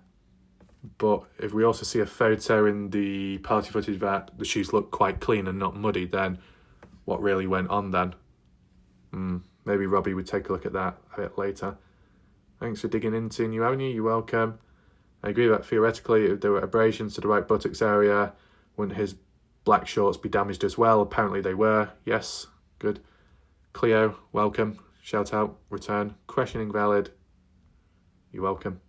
but if we also see a photo in the party footage that the shoes look quite clean and not muddy, then what really went on then? Maybe Robbie would take a look at that a bit later. Thanks for digging into New Avenue, you're welcome. I agree that theoretically, if there were abrasions to the right buttocks area, wouldn't his black shorts be damaged as well? Apparently they were. Yes, good. Cleo, welcome. Shout out, return. Questioning valid. You're welcome.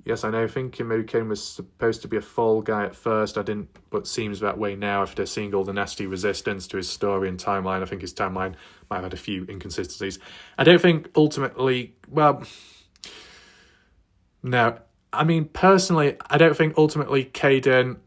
Yes, I know, thinking maybe Kaden was supposed to be a fall guy at first. I didn't, but seems that way now after seeing all the nasty resistance to his story and timeline. I think his timeline might have had a few inconsistencies. I don't think ultimately, well, no. I mean, personally, I don't think ultimately Kaden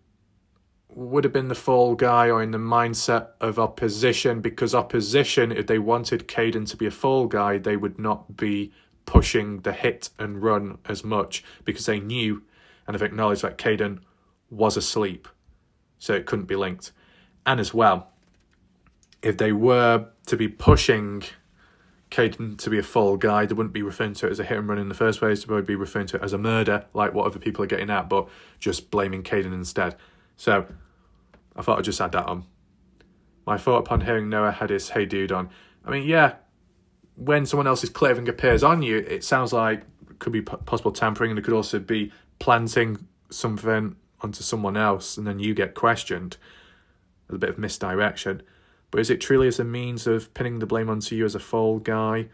would have been the fall guy or in the mindset of opposition, because opposition, if they wanted Kaden to be a fall guy, they would not be pushing the hit and run as much, because they knew and have acknowledged that Kaden was asleep, so it couldn't be linked. And as well, if they were to be pushing Kaden to be a fall guy, they wouldn't be referring to it as a hit and run in the first place. They would be referring to it as a murder, like what other people are getting at, but just blaming Kaden instead. So I thought I'd just add that on. My thought upon hearing Noah had his Hey Dude on. I mean, yeah, when someone else's clothing appears on you, it sounds like it could be possible tampering, and it could also be planting something onto someone else and then you get questioned. There's a bit of misdirection. But is it truly as a means of pinning the blame onto you as a fall guy?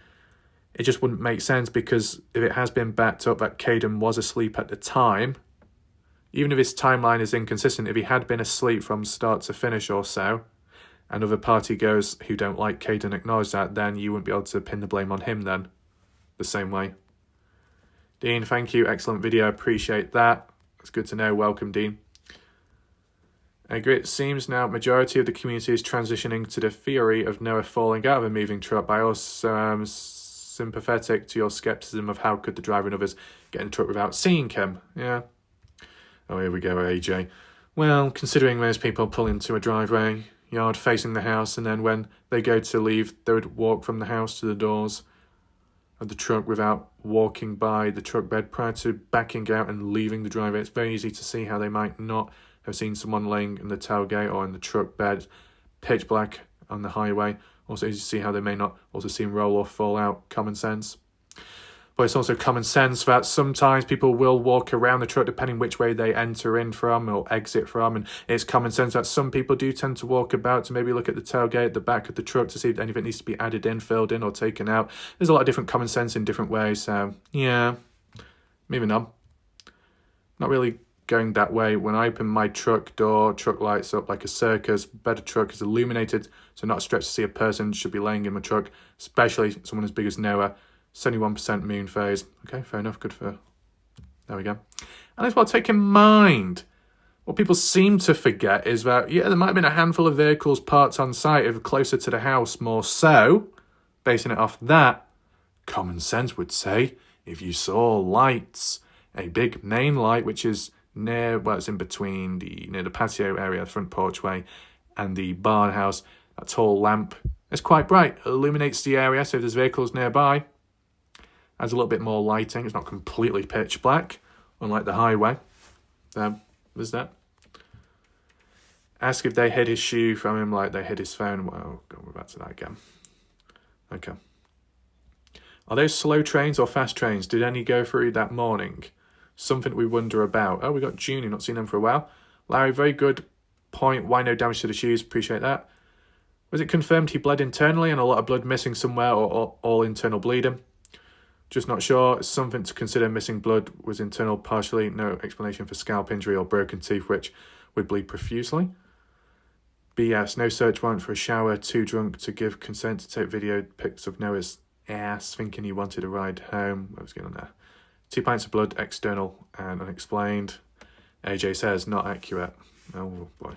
It just wouldn't make sense, because if it has been backed up that Kaden was asleep at the time, even if his timeline is inconsistent, if he had been asleep from start to finish or so, and other partygoers who don't like Kaden acknowledge that, then you wouldn't be able to pin the blame on him then, the same way. Dean, thank you. Excellent video. Appreciate that. It's good to know. Welcome, Dean. I agree. It seems now majority of the community is transitioning to the theory of Noah falling out of a moving truck, but I also am sympathetic to your skepticism of how could the driver and others get in the truck without seeing him. Yeah. Oh, here we go, AJ. Well, considering most people pull into a driveway yard facing the house, and then when they go to leave, they would walk from the house to the doors of the truck without walking by the truck bed prior to backing out and leaving the driveway. It's very easy to see how they might not have seen someone laying in the tailgate or in the truck bed, pitch black on the highway. Also easy to see how they may not also see him roll or fall out. Common sense. But it's also common sense that sometimes people will walk around the truck depending which way they enter in from or exit from, and it's common sense that some people do tend to walk about to maybe look at the tailgate, the back of the truck, to see if anything needs to be added in, filled in or taken out. There's a lot of different common sense in different ways, so yeah. Moving on. Not really going that way. When I open my truck door, truck lights up like a circus. Better truck is illuminated, so not a stretch to see a person should be laying in my truck, especially someone as big as Noah. 71% moon phase. Okay, fair enough. Good for... There we go. And as well, take in mind, what people seem to forget is that, yeah, there might have been a handful of vehicles parked on site if closer to the house. More so, basing it off that, common sense would say, if you saw lights, a big main light, which is near, well, it's in between near the patio area, the front porchway, and the barn house, a tall lamp. It's quite bright. It illuminates the area, so if there's vehicles nearby, adds a little bit more lighting. It's not completely pitch black, unlike the highway. There's that. Ask if they hid his shoe from him like they hid his phone. Well, we're back to that again. Okay. Are those slow trains or fast trains? Did any go through that morning? Something we wonder about. Oh, we got Junie, not seen them for a while. Larry, very good point. Why no damage to the shoes? Appreciate that. Was it confirmed he bled internally and a lot of blood missing somewhere, or all internal bleeding? Just not sure. It's something to consider. Missing blood was internal partially. No explanation for scalp injury or broken teeth, which would bleed profusely. BS. No search warrant for a shower. Too drunk to give consent to take video pics of Noah's ass, thinking he wanted a ride home. What was going on there? 2 pints of blood, external and unexplained. AJ says, not accurate. Oh boy.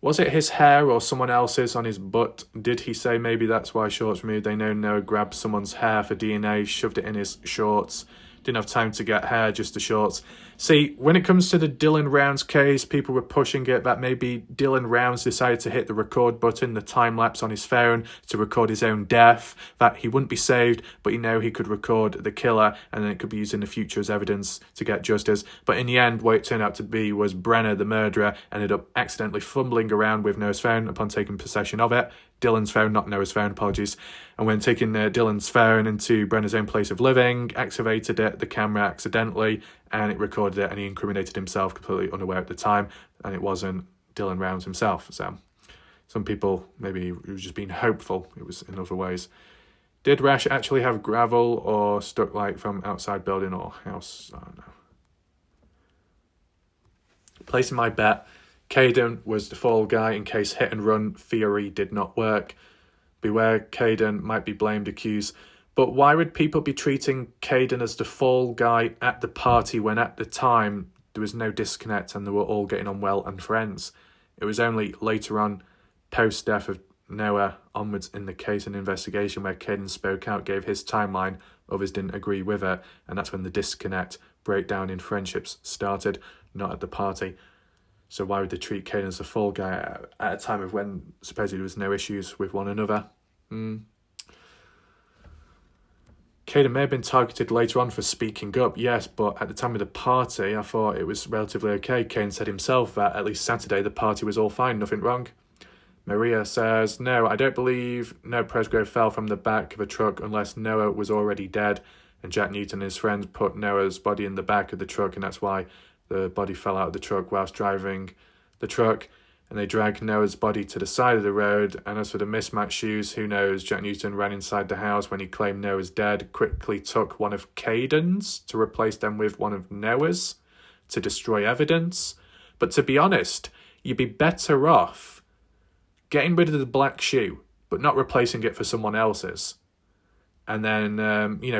Was it his hair or someone else's on his butt? Did he say maybe that's why shorts removed? They know Noah grabbed someone's hair for DNA, shoved it in his shorts. Didn't have time to get hair, just the shorts. See, when it comes to the Dylan Rounds case, people were pushing it that maybe Dylan Rounds decided to hit the record button, the time-lapse on his phone, to record his own death, that he wouldn't be saved, but he could record the killer, and then it could be used in the future as evidence to get justice. But in the end, what it turned out to be was Brenner, the murderer, ended up accidentally fumbling around with Noah's phone upon taking possession of it. Dylan's phone, not Noah's phone, apologies. And when taking Dylan's phone into Brenner's own place of living, activated it, the camera accidentally, and it recorded it, and he incriminated himself completely unaware at the time, and it wasn't Dylan Rounds himself. So some people, maybe he was just being hopeful. It was in other ways. Did Rash actually have gravel or stuck like from outside building or house? I don't know. Placing my bet, Kaden was the fall guy in case hit and run theory did not work. Beware, Kaden might be blamed, accused. But why would people be treating Kaden as the fall guy at the party when at the time there was no disconnect and they were all getting on well and friends? It was only later on, post-death of Noah, onwards in the case and investigation where Kaden spoke out, gave his timeline, others didn't agree with it, and that's when the disconnect, breakdown in friendships started, not at the party. So why would they treat Kaden as a fall guy at a time of when supposedly there was no issues with one another? Kaden may have been targeted later on for speaking up, yes, but at the time of the party, I thought it was relatively okay. Kaden said himself that at least Saturday the party was all fine, nothing wrong. Maria says, no, I don't believe Noah Presgrove fell from the back of a truck unless Noah was already dead and Jack Newton and his friends put Noah's body in the back of the truck, and that's why the body fell out of the truck whilst driving the truck, and they dragged Noah's body to the side of the road. And as for the mismatched shoes, who knows? Jack Newton ran inside the house when he claimed Noah's dead, quickly took one of Kaden's to replace them with one of Noah's to destroy evidence. But to be honest, you'd be better off getting rid of the black shoe, but not replacing it for someone else's. And then,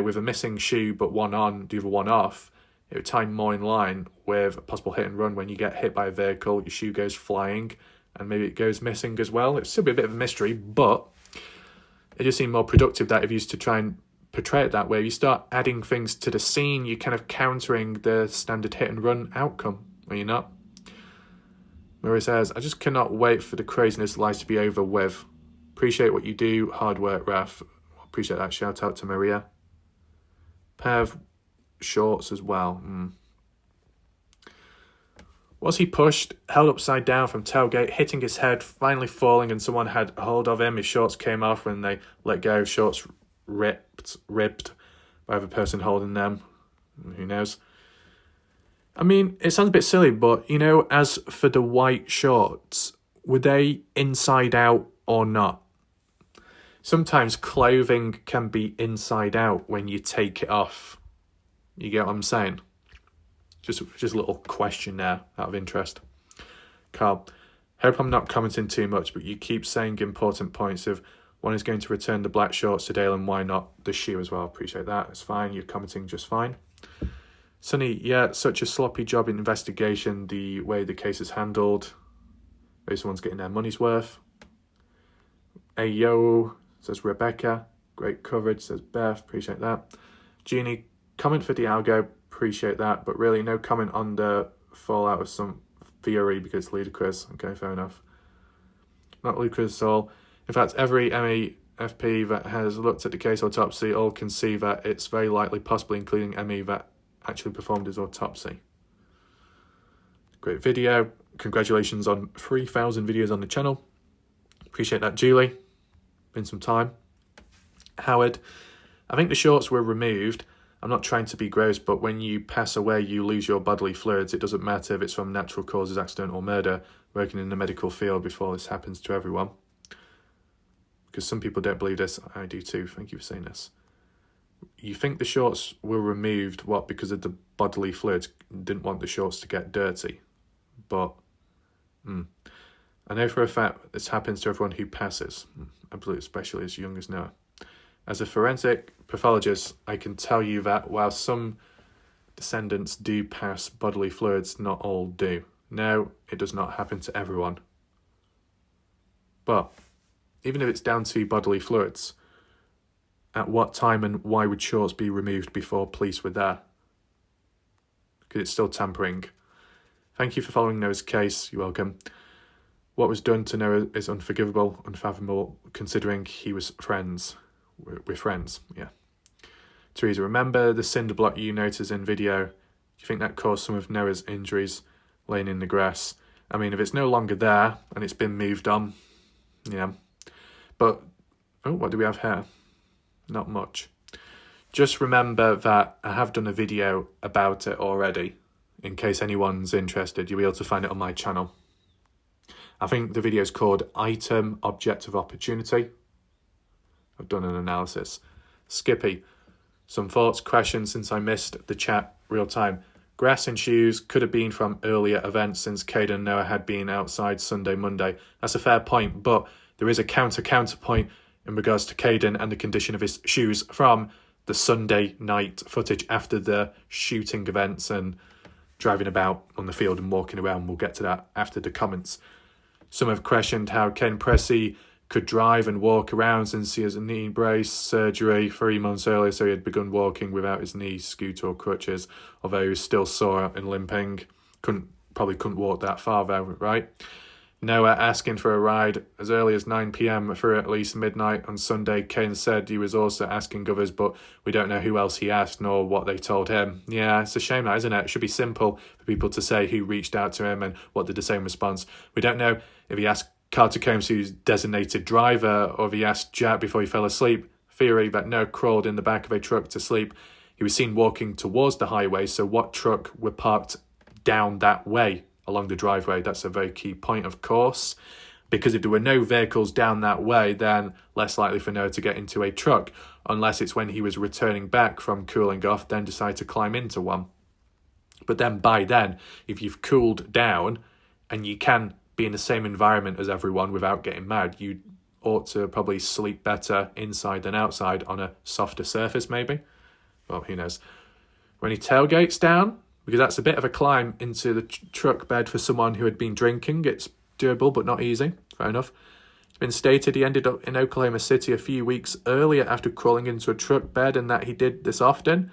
with a missing shoe but one on, the other one off, it would tie more in line with a possible hit and run when you get hit by a vehicle, your shoe goes flying, and maybe it goes missing as well. It'd still be a bit of a mystery, but it just seemed more productive that if you used to try and portray it that way, you start adding things to the scene, you're kind of countering the standard hit and run outcome, are you not? Maria says, I just cannot wait for the craziness lies to be over with. Appreciate what you do, hard work, Raf. Appreciate that, shout out to Maria. Pair of shorts as well. Was he pushed, held upside down from tailgate, hitting his head, finally falling, and someone had hold of him? His shorts came off when they let go. Shorts ripped by the person holding them. Who knows? I mean, it sounds a bit silly, but, as for the white shorts, were they inside out or not? Sometimes clothing can be inside out when you take it off. You get what I'm saying? Just a little question there, out of interest. Carl, hope I'm not commenting too much, but you keep saying important points of one is going to return the black shorts to Dale, and why not the shoe as well? Appreciate that. It's fine. You're commenting just fine. Sonny, yeah, such a sloppy job in investigation, the way the case is handled. Maybe someone's getting their money's worth. Hey, yo, says Rebecca. Great coverage, says Beth. Appreciate that. Jeannie, comment for Dialgo, appreciate that, but really no comment on the fallout of some theory because it's ludicrous. Okay, fair enough. Not ludicrous at all. In fact, every MEFP that has looked at the case autopsy all can see that it's very likely, possibly including ME, that actually performed his autopsy. Great video. Congratulations on 3,000 videos on the channel. Appreciate that, Julie. Been some time. Howard, I think the shorts were removed. I'm not trying to be gross, but when you pass away, you lose your bodily fluids. It doesn't matter if it's from natural causes, accident or murder. Working in the medical field before this happens to everyone. Because some people don't believe this. I do too. Thank you for saying this. You think the shorts were removed, what, because of the bodily fluids? Didn't want the shorts to get dirty. But I know for a fact this happens to everyone who passes. Absolutely, especially as young as Noah. As a forensic pathologist, I can tell you that while some descendants do pass bodily fluids, not all do. No, it does not happen to everyone. But even if it's down to bodily fluids, at what time and why would shorts be removed before police were there? Because it's still tampering. Thank you for following Noah's case. You're welcome. What was done to Noah is unforgivable, unfathomable, considering he was friends. We're friends, yeah. Teresa, remember the cinder block you noticed in video? Do you think that caused some of Noah's injuries laying in the grass? I mean, if it's no longer there and it's been moved on, yeah. But, oh, what do we have here? Not much. Just remember that I have done a video about it already. In case anyone's interested, you'll be able to find it on my channel. I think the video is called Item Object of Opportunity. I've done an analysis. Skippy, some thoughts, questions since I missed the chat real time. Grass and shoes could have been from earlier events since Kaden and Noah had been outside Sunday, Monday. That's a fair point, but there is a counterpoint in regards to Kaden and the condition of his shoes from the Sunday night footage after the shooting events and driving about on the field and walking around. We'll get to that after the comments. Some have questioned how Ken Pressy could drive and walk around since he has a knee brace surgery 3 months earlier, so he had begun walking without his knee, scooter or crutches, although he was still sore and limping. Probably couldn't walk that far though, right? Noah asking for a ride as early as 9 p.m. through at least midnight on Sunday. Kane said he was also asking others, but we don't know who else he asked nor what they told him. Yeah, it's a shame that, isn't it? It should be simple for people to say who reached out to him and what did the same response. We don't know if he asked Carter Combs, who's designated driver, or if he asked Jack before he fell asleep. Theory that Noah crawled in the back of a truck to sleep. He was seen walking towards the highway, so what truck were parked down that way along the driveway? That's a very key point, of course, because if there were no vehicles down that way, then less likely for Noah to get into a truck, unless it's when he was returning back from cooling off, then decide to climb into one. But then by then, if you've cooled down and you can be in the same environment as everyone without getting mad, you ought to probably sleep better inside than outside on a softer surface, maybe. Well, who knows. When he tailgates down, because that's a bit of a climb into the truck bed for someone who had been drinking. It's doable, but not easy. Fair enough. It's been stated he ended up in Oklahoma City a few weeks earlier after crawling into a truck bed and that he did this often.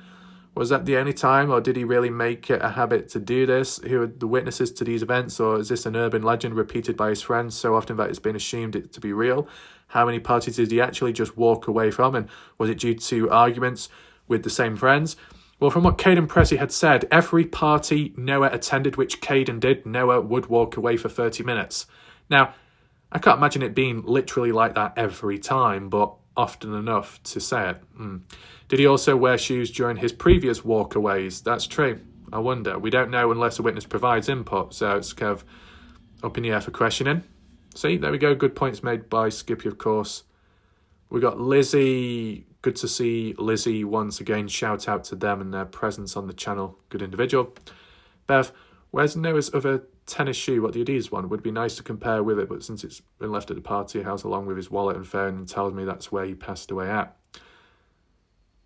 Was that the only time, or did he really make it a habit to do this? Who are the witnesses to these events, or is this an urban legend repeated by his friends so often that it's been assumed it to be real? How many parties did he actually just walk away from, and was it due to arguments with the same friends? Well, from what Kaden Pressy had said, every party Noah attended, which Kaden did, Noah would walk away for 30 minutes. Now, I can't imagine it being literally like that every time, but often enough to say it. Did he also wear shoes during his previous walkaways? That's true. I wonder. We don't know unless a witness provides input, so it's kind of up in the air for questioning. See, there we go. Good points made by Skippy, of course. We got Lizzie. Good to see Lizzie once again. Shout out to them and their presence on the channel. Good individual. Bev, where's Noah's other tennis shoe? What, the Adidas one? Would be nice to compare with it, but since it's been left at the party house along with his wallet and phone, and tells me that's where he passed away at.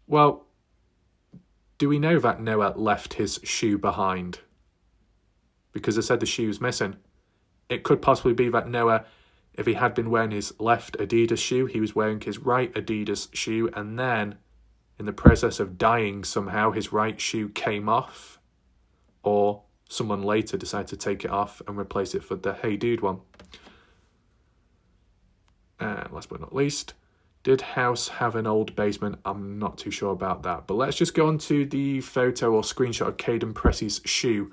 Well, do we know that Noah left his shoe behind? Because I said the shoe's missing. It could possibly be that Noah, if he had been wearing his left Adidas shoe, he was wearing his right Adidas shoe, and then in the process of dying somehow his right shoe came off, or someone later decided to take it off and replace it for the Hey Dude one. And last but not least, did house have an old basement? I'm not too sure about that, but let's just go on to the photo or screenshot of Kaden Pressy's shoe.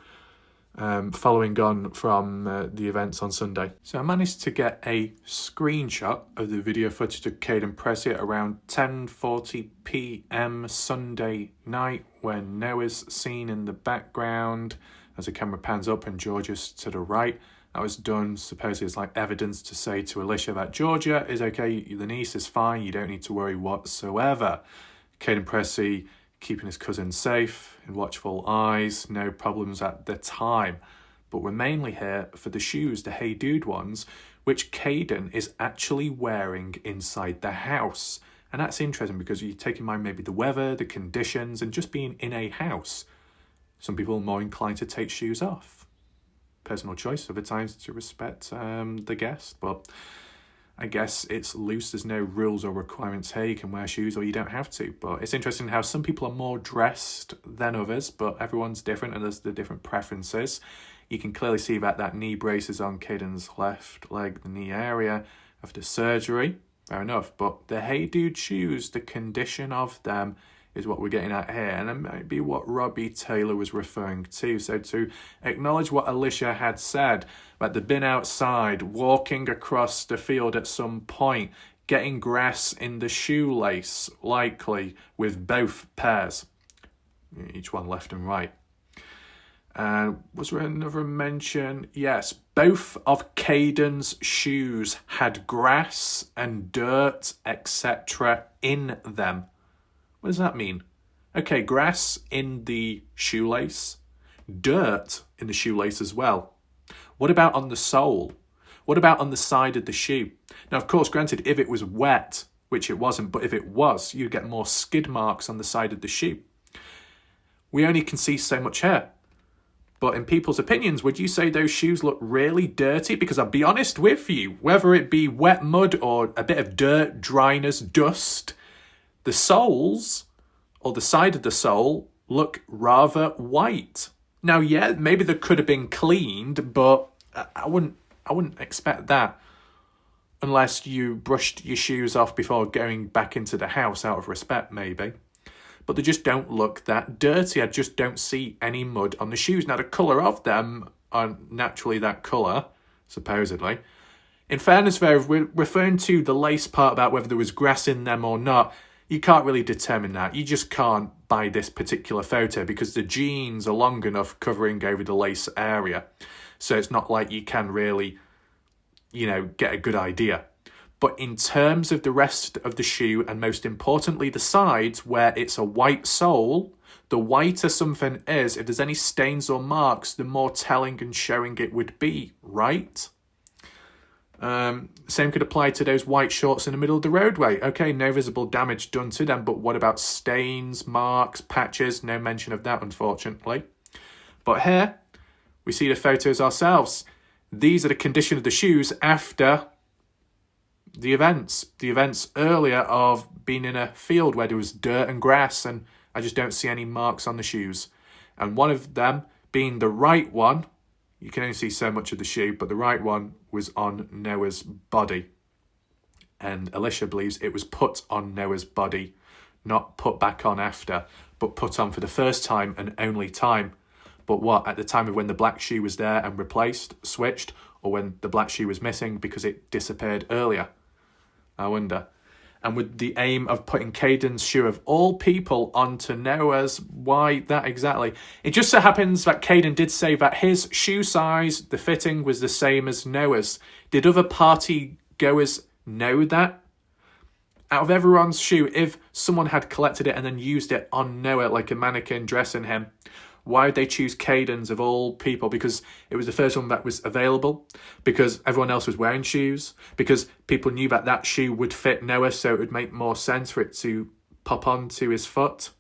following on from the events on Sunday. So I managed to get a screenshot of the video footage of Kaden Pressy at around 10:40 p.m. Sunday night, when Noah's seen in the background as the camera pans up and Georgia's to the right. That was done supposedly as like evidence to say to Alicia that Georgia is okay, the niece is fine, you don't need to worry whatsoever. Kaden Pressy keeping his cousin safe in watchful eyes, no problems at the time. But we're mainly here for the shoes, the Hey Dude ones, which Kaden is actually wearing inside the house. And that's interesting because you take in mind maybe the weather, the conditions, and just being in a house. Some people are more inclined to take shoes off. Personal choice, other times to respect the guest, but I guess it's loose. There's no rules or requirements. Hey, you can wear shoes or you don't have to. But it's interesting how some people are more dressed than others, but everyone's different and there's the different preferences. You can clearly see that knee brace is on Kaden's left leg, the knee area, after surgery. Fair enough. But the Hey Dude shoes, the condition of them is what we're getting at here. And it might be what Robbie Taylor was referring to. So to acknowledge what Alicia had said, that they've been outside, walking across the field at some point, getting grass in the shoelace, likely with both pairs, each one left and right. Was there another mention? Yes, both of Kaden's shoes had grass and dirt, etc. in them. What does that mean? Okay, grass in the shoelace, dirt in the shoelace as well. What about on the sole? What about on the side of the shoe? Now, of course, granted, if it was wet, which it wasn't, but if it was, you'd get more skid marks on the side of the shoe. We only can see so much here. But in people's opinions, would you say those shoes look really dirty? Because I'll be honest with you, whether it be wet mud or a bit of dirt, dryness, dust, the soles or the side of the sole look rather white. Now, yeah, maybe they could have been cleaned, but I wouldn't expect that unless you brushed your shoes off before going back into the house out of respect, maybe. But they just don't look that dirty. I just don't see any mud on the shoes. Now, the colour of them are naturally that colour, supposedly. In fairness, though, if we're referring to the lace part about whether there was grass in them or not, you can't really determine that. You just can't buy this particular photo because the jeans are long enough covering over the lace area. So it's not like you can really, get a good idea. But in terms of the rest of the shoe, and most importantly the sides where it's a white sole, the whiter something is, if there's any stains or marks, the more telling and showing it would be, right? Same could apply to those white shorts in the middle of the roadway. Okay, no visible damage done to them, but what about stains, marks, patches? No mention of that, unfortunately. But here, we see the photos ourselves. These are the condition of the shoes after the events earlier of being in a field where there was dirt and grass, and I just don't see any marks on the shoes. And one of them being the right one, you can only see so much of the shoe, but the right one was on Noah's body. And Alicia believes it was put on Noah's body, not put back on after, but put on for the first time and only time. But what, at the time of when the black shoe was there and replaced, switched, or when the black shoe was missing because it disappeared earlier? I wonder. And with the aim of putting Kaden's shoe of all people onto Noah's, why that exactly? It just so happens that Kaden did say that his shoe size, the fitting, was the same as Noah's. Did other party goers know that? Out of everyone's shoe, if someone had collected it and then used it on Noah like a mannequin dressing him, why would they choose Kaden's of all people? Because it was the first one that was available? Because everyone else was wearing shoes? Because people knew that that shoe would fit Noah, so it would make more sense for it to pop onto his foot?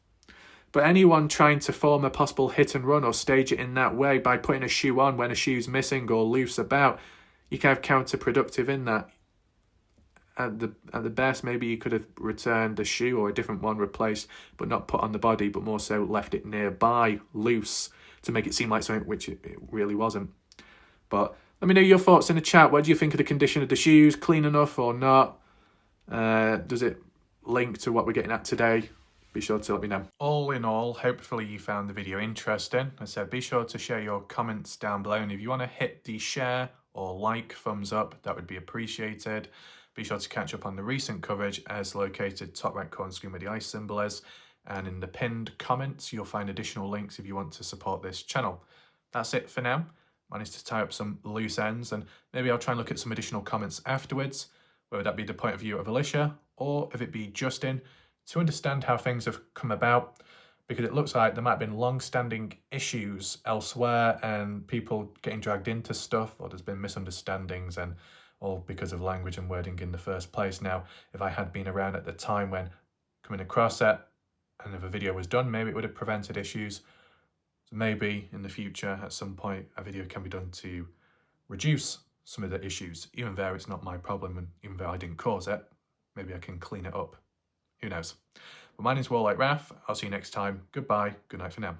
But anyone trying to form a possible hit and run or stage it in that way by putting a shoe on when a shoe's missing or loose about, you can have counterproductive in that. At the best, maybe you could have returned the shoe or a different one replaced, but not put on the body, but more so left it nearby, loose, to make it seem like something which it really wasn't. But let me know your thoughts in the chat. What do you think of the condition of the shoes? Clean enough or not? Does it link to what we're getting at today? be sure to let me know. All in all, hopefully you found the video interesting. As I said, be sure to share your comments down below, and if you want to hit the share or like thumbs up, that would be appreciated. Be sure to catch up on the recent coverage as located top right corner screen where the ice symbol is, and in the pinned comments you'll find additional links if you want to support this channel. That's it for now. Managed to tie up some loose ends, and maybe I'll try and look at some additional comments afterwards, whether that be the point of view of Alicia or if it be Justin, to understand how things have come about, because it looks like there might have been long-standing issues elsewhere and people getting dragged into stuff, or there's been misunderstandings, and all because of language and wording in the first place. Now, if I had been around at the time when coming across it, and if a video was done, maybe it would have prevented issues. So maybe in the future, at some point, a video can be done to reduce some of the issues, even though it's not my problem and even though I didn't cause it. Maybe I can clean it up. Who knows? But my name's Warlike Raph. I'll see you next time. Goodbye. Good night for now.